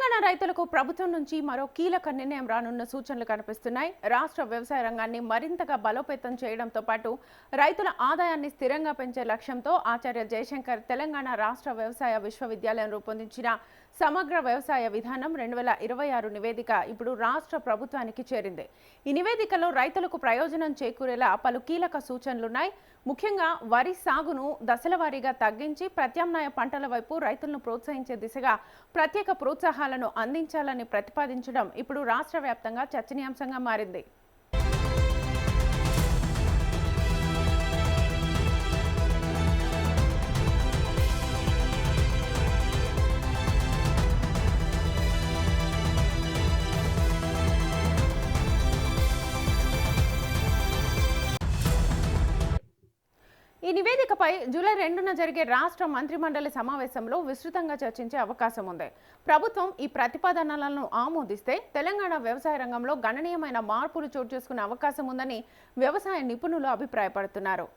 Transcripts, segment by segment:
తెలంగాణ రైతులకు ప్రభుత్వం నుంచి మరో కీలక నిర్ణయం రానున్న సూచనలు కనిపిస్తున్నాయి. రాష్ట్ర వ్యవసాయ రంగాన్ని మరింతగా బలోపేతం చేయడంతో పాటు రైతుల ఆదాయాన్ని స్థిరంగా పెంచే లక్ష్యంతో ఆచార్య జయశంకర్ తెలంగాణ రాష్ట్ర వ్యవసాయ విశ్వవిద్యాలయం రూపొందించిన సమగ్ర వ్యవసాయ విధానం 2026 నివేదిక ఇప్పుడు రాష్ట్ర ప్రభుత్వానికి చేరింది. ఈ నివేదికలో రైతులకు ప్రయోజనం చేకూరేలా పలు కీలక సూచనలున్నాయి. ముఖ్యంగా వరి సాగును దశలవారీగా తగ్గించి ప్రత్యామ్నాయ పంటల వైపు రైతులను ప్రోత్సహించే దిశగా ప్రత్యేక ప్రోత్సాహాలను అందించాలని ప్రతిపాదించడం ఇప్పుడు రాష్ట్ర వ్యాప్తంగా చర్చనీయాంశంగా మారింది. ఈ నివేదికపై జూలై 2న జరిగే రాష్ట్ర మంత్రిమండలి సమావేశంలో విస్తృతంగా చర్చించే అవకాశం ఉంది. ప్రభుత్వం ఈ ప్రతిపాదనలను ఆమోదిస్తే తెలంగాణ వ్యవసాయ రంగంలో గణనీయమైన మార్పులు చోటు చేసుకునే అవకాశం ఉందని వ్యవసాయ నిపుణులు అభిప్రాయపడుతున్నారు.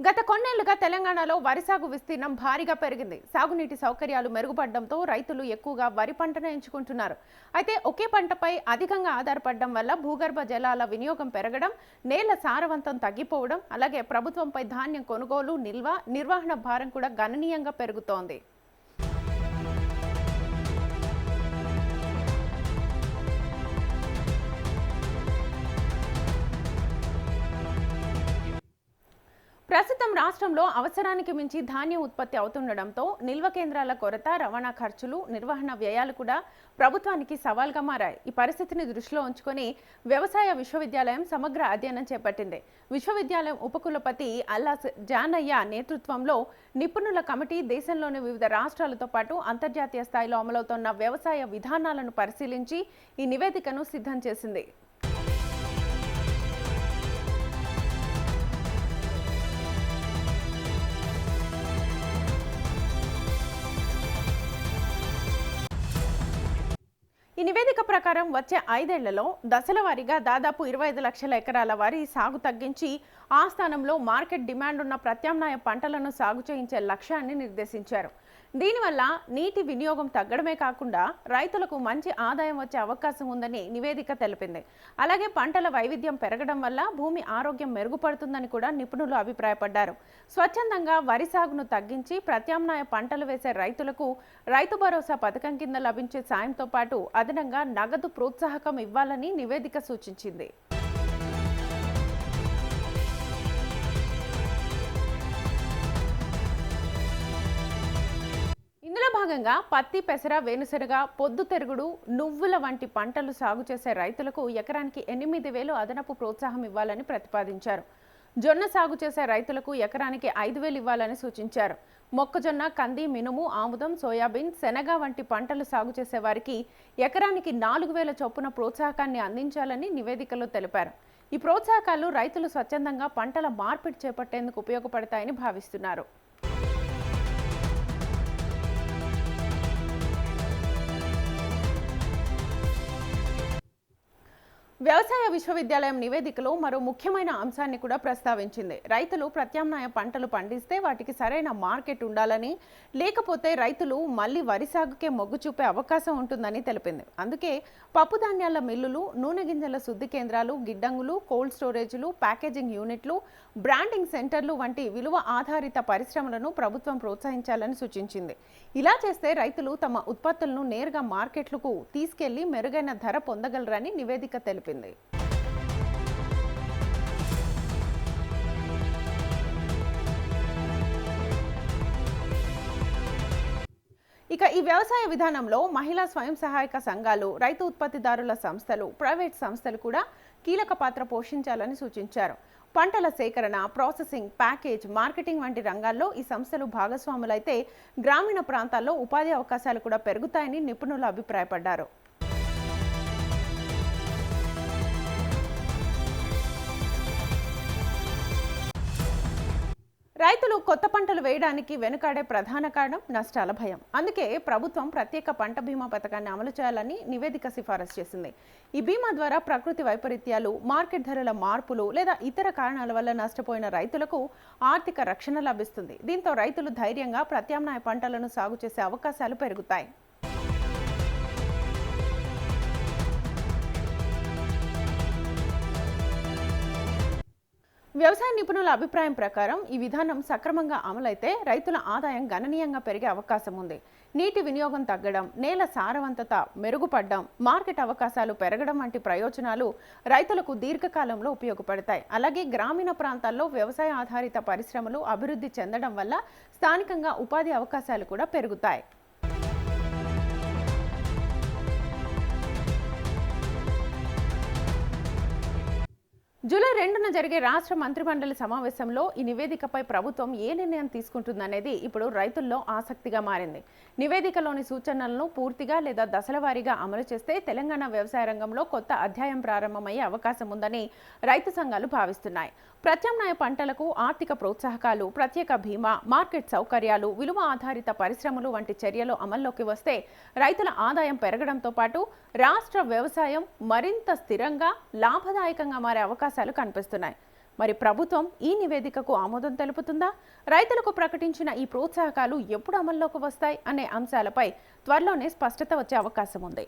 గత కొన్నేళ్లుగా తెలంగాణలో వరి సాగు విస్తీర్ణం భారీగా పెరిగింది. సాగునీటి సౌకర్యాలు మెరుగుపడడంతో రైతులు ఎక్కువగా వరి పంటను ఎంచుకుంటున్నారు. అయితే ఒకే పంటపై అధికంగా ఆధారపడడం వల్ల భూగర్భ జలాల వినియోగం పెరగడం, నేల సారవంతం తగ్గిపోవడం, అలాగే ప్రభుత్వంపై ధాన్యం కొనుగోలు, నిర్వహణ భారం కూడా గణనీయంగా పెరుగుతోంది. ప్రస్తుతం రాష్ట్రంలో అవసరానికి మించి ధాన్యం ఉత్పత్తి అవుతుండటంతో నిల్వ కేంద్రాల కొరత, రవాణా ఖర్చులు, నిర్వహణ వ్యయాలు కూడా ప్రభుత్వానికి సవాల్గా మారాయి. ఈ పరిస్థితిని దృష్టిలో ఉంచుకొని వ్యవసాయ విశ్వవిద్యాలయం సమగ్ర అధ్యయనం చేపట్టింది. విశ్వవిద్యాలయం ఉపకులపతి అల్లాస్ జానయ్య నేతృత్వంలో నిపుణుల కమిటీ దేశంలోని వివిధ రాష్ట్రాలతో పాటు అంతర్జాతీయ స్థాయిలో అమలవుతున్న వ్యవసాయ విధానాలను పరిశీలించి ఈ నివేదికను సిద్ధం చేసింది. ఈ నివేదిక ప్రకారం వచ్చే 5 ఏళ్లలో దశల వారీగా దాదాపు 25 లక్షల ఎకరాల వరి సాగు తగ్గించి ఆ స్థానంలో మార్కెట్ డిమాండ్ ఉన్న ప్రత్యామ్నాయ పంటలను సాగు చేయించే లక్ష్యాన్ని నిర్దేశించారు. దీనివల్ల నీటి వినియోగం తగ్గడమే కాకుండా రైతులకు మంచి ఆదాయం వచ్చే అవకాశం ఉందని నివేదిక తెలిపింది. అలాగే పంటల వైవిధ్యం పెరగడం వల్ల భూమి ఆరోగ్యం మెరుగుపడుతుందని కూడా నిపుణులు అభిప్రాయపడ్డారు. స్వచ్ఛందంగా వరి సాగును తగ్గించి ప్రత్యామ్నాయ పంటలు వేసే రైతులకు రైతు భరోసా పథకం కింద లభించే సాయంతో పాటు అదనంగా నగదు ప్రోత్సాహకం ఇవ్వాలని నివేదిక సూచించింది. ఇందులో భాగంగా పత్తి, పెసర, వేరుశెనగ, పొద్దుతిరుగుడు, నువ్వుల వంటి పంటలు సాగు చేసే రైతులకు ఎకరానికి 8,000 అదనపు ప్రోత్సాహం ఇవ్వాలని ప్రతిపాదించారు. జొన్న సాగు చేసే రైతులకు ఎకరానికి 5,000 ఇవ్వాలని సూచించారు. మొక్కజొన్న, కంది, మినుము, ఆముదం, సోయాబీన్, శనగ వంటి పంటలు సాగు చేసే వారికి ఎకరానికి 4,000 చొప్పున ప్రోత్సాహకాన్ని అందించాలని నివేదికలో తెలిపారు. ఈ ప్రోత్సాహకాలు రైతులు స్వచ్ఛందంగా పంటల మార్పిడి చేపట్టేందుకు ఉపయోగపడతాయని భావిస్తున్నారు. వ్యవసాయ విశ్వవిద్యాలయం నివేదికలో మరో ముఖ్యమైన అంశాన్ని కూడా ప్రస్తావించింది. రైతులు ప్రత్యామ్నాయ పంటలు పండిస్తే వాటికి సరైన మార్కెట్ ఉండాలని, లేకపోతే రైతులు మళ్లీ వరి సాగుకే మొగ్గు చూపే అవకాశం ఉంటుందని తెలిపింది. అందుకే పప్పు ధాన్యాల మిల్లులు, నూనె గింజల శుద్ధి కేంద్రాలు, గిడ్డంగులు, కోల్డ్ స్టోరేజీలు, ప్యాకేజింగ్ యూనిట్లు, బ్రాండింగ్ సెంటర్లు వంటి విలువ ఆధారిత పరిశ్రమలను ప్రభుత్వం ప్రోత్సహించాలని సూచించింది. ఇలా చేస్తే రైతులు తమ ఉత్పత్తులను నేరుగా మార్కెట్లకు తీసుకెళ్లి మెరుగైన ధర పొందగలరని నివేదిక తెలిపింది. ఇక ఈ వ్యవసాయ విధానంలో మహిళా స్వయం సహాయక సంఘాలు, రైతు ఉత్పత్తిదారుల సంస్థలు, ప్రైవేట్ సంస్థలు కూడా కీలక పాత్ర పోషించాలని సూచించారు. పంటల సేకరణ, ప్రాసెసింగ్, ప్యాకేజ్, మార్కెటింగ్ వంటి రంగాల్లో ఈ సంస్థలు భాగస్వాములైతే గ్రామీణ ప్రాంతాల్లో ఉపాధి అవకాశాలు కూడా పెరుగుతాయని నిపుణులు అభిప్రాయపడ్డారు. రైతులు కొత్త పంటలు వేయడానికి వెనుకాడే ప్రధాన కారణం నష్టాల భయం. అందుకే ప్రభుత్వం ప్రత్యేక పంట బీమా పథకాన్ని అమలు చేయాలని నివేదిక సిఫారసు చేసింది. ఈ బీమా ద్వారా ప్రకృతి వైపరీత్యాలు, మార్కెట్ ధరల మార్పులు లేదా ఇతర కారణాల వల్ల నష్టపోయిన రైతులకు ఆర్థిక రక్షణ లభిస్తుంది. దీంతో రైతులు ధైర్యంగా ప్రత్యామ్నాయ పంటలను సాగు చేసే అవకాశాలు పెరుగుతాయి. వ్యవసాయ నిపుణుల అభిప్రాయం ప్రకారం ఈ విధానం సక్రమంగా అమలైతే రైతుల ఆదాయం గణనీయంగా పెరిగే అవకాశం ఉంది. నీటి వినియోగం తగ్గడం, నేల సారవంతత మెరుగుపడడం, మార్కెట్ అవకాశాలు పెరగడం వంటి ప్రయోజనాలు రైతులకు దీర్ఘకాలంలో ఉపయోగపడతాయి. అలాగే గ్రామీణ ప్రాంతాల్లో వ్యవసాయ ఆధారిత పరిశ్రమలు అభివృద్ధి చెందడం వల్ల స్థానికంగా ఉపాధి అవకాశాలు కూడా పెరుగుతాయి. జూలై 2న జరిగే రాష్ట్ర మంత్రిమండలి సమావేశంలో ఈ నివేదికపై ప్రభుత్వం ఏ నిర్ణయం తీసుకుంటుందనేది ఇప్పుడు రైతుల్లో ఆసక్తిగా మారింది. నివేదికలోని సూచనలను పూర్తిగా లేదా దశలవారీగా అమలు చేస్తే తెలంగాణ వ్యవసాయ రంగంలో కొత్త అధ్యాయం ప్రారంభమయ్యే అవకాశం ఉందని రైతు సంఘాలు భావిస్తున్నాయి. ప్రత్యామ్నాయ పంటలకు ఆర్థిక ప్రోత్సాహకాలు, ప్రత్యేక బీమా, మార్కెట్ సౌకర్యాలు, విలువ ఆధారిత పరిశ్రమలు వంటి చర్యలు అమల్లోకి వస్తే రైతుల ఆదాయం పెరగడంతో పాటు రాష్ట్ర వ్యవసాయం మరింత స్థిరంగా, లాభదాయకంగా మారే అవకాశాలు కనిపిస్తున్నాయి. మరి ప్రభుత్వం ఈ నివేదికకు ఆమోదం తెలుపుతుందా? రైతులకు ప్రకటించిన ఈ ప్రోత్సాహకాలు ఎప్పుడు అమల్లోకి వస్తాయి అనే అంశాలపై త్వరలోనే స్పష్టత వచ్చే అవకాశం ఉంది.